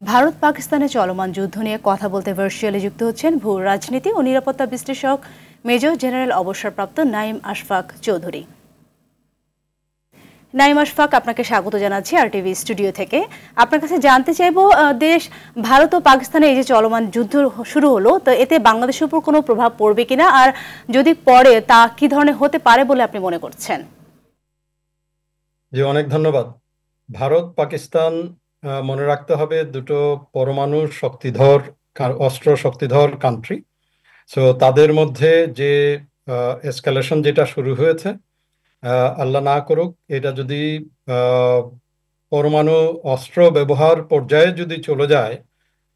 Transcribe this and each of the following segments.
ভারত পাকিস্তানে চলমান যুদ্ধ নিয়ে কথা বলতে ভার্চুয়ালি যুক্ত হচ্ছেন ভূ রাজনীতি ও নিরাপত্তা বিশ্লেষক মেজর জেনারেল অবসরপ্রাপ্ত নাঈম আশফাক চৌধুরী। নাঈম আশফাক, আপনাকে স্বাগত জানাচ্ছি আরটিভি স্টুডিও থেকে। আপনার কাছে জানতে চাইবো, দেশ ভারত ও পাকিস্তানে এই যে চলমান যুদ্ধ শুরু হলো, তো এতে বাংলাদেশের উপর কোনো প্রভাব পড়বে কিনা, আর যদি পড়ে তা কি ধরনের হতে পারে বলে আপনি মনে করছেন? জি, অনেক ধন্যবাদ। ভারত পাকিস্তান মনে রাখতে হবে দুটো পরমাণু শক্তিধর অস্ত্র শক্তিধর কান্ট্রি। সো তাদের মধ্যে যে এসকালেশন যেটা শুরু হয়েছে, আল্লাহ না করুক এটা যদি আহ, পরমাণু অস্ত্র ব্যবহার পর্যায়ে যদি চলে যায়,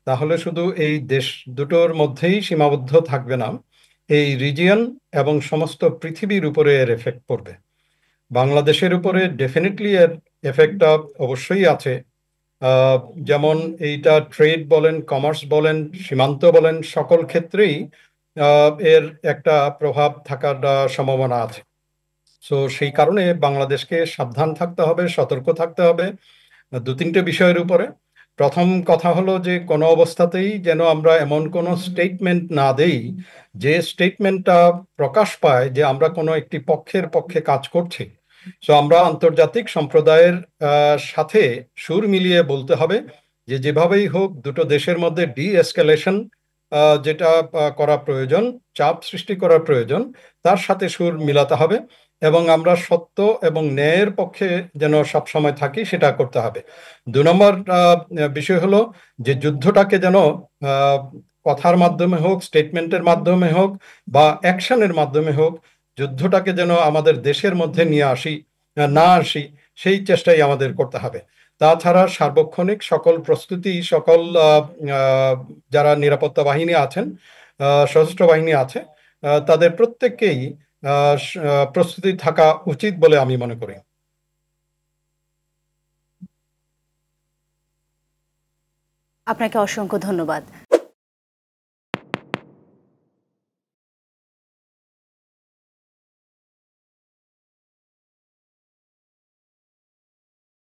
তাহলে শুধু এই দেশ দুটোর মধ্যেই সীমাবদ্ধ থাকবে না, এই রিজিয়ন এবং সমস্ত পৃথিবীর উপরে এর এফেক্ট পড়বে। বাংলাদেশের উপরে ডেফিনেটলি এর এফেক্টটা অবশ্যই আছে। আহ, যেমন এইটা ট্রেড বলেন, কমার্স বলেন, সীমান্ত বলেন, সকল ক্ষেত্রেই এর একটা প্রভাব থাকার সম্ভাবনা আছে। সো সেই কারণে বাংলাদেশকে সাবধান থাকতে হবে, সতর্ক থাকতে হবে দু তিনটে বিষয়ের উপরে। প্রথম কথা হলো যে কোনো অবস্থাতেই যেন আমরা এমন কোনো স্টেটমেন্ট না দেই যে স্টেটমেন্টটা প্রকাশ পায় যে আমরা কোনো একটি পক্ষের পক্ষে কাজ করছি। সো আমরা আন্তর্জাতিক সম্প্রদায়ের সাথে সুর মিলিয়ে বলতে হবে যে যেভাবেই হোক দুটো দেশের মধ্যে ডি এসকালেশন যেটা করা প্রয়োজন, চাপ সৃষ্টি করা প্রয়োজন, তার সাথে সুর মিলাতে হবে এবং আমরা সত্য এবং ন্যায়ের পক্ষে যেন সবসময় থাকি সেটা করতে হবে। 2 নম্বর বিষয় হলো যে যুদ্ধটাকে যেন আহ, কথার মাধ্যমে হোক, স্টেটমেন্টের মাধ্যমে হোক বা অ্যাকশনের মাধ্যমে হোক, যুদ্ধটাকে যেন আমাদের দেশের মধ্যে নিয়ে না আসি, সেই চেষ্টাই আমাদের করতে হবে। তাছাড়া সার্বক্ষণিক সকল প্রস্তুতি, সকল যারা নিরাপত্তা বাহিনী আছেন, সশস্ত্র বাহিনী আছে, তাদের প্রত্যেককেই প্রস্তুতি থাকা উচিত বলে আমি মনে করি। আপনাকে অসংখ্য ধন্যবাদ।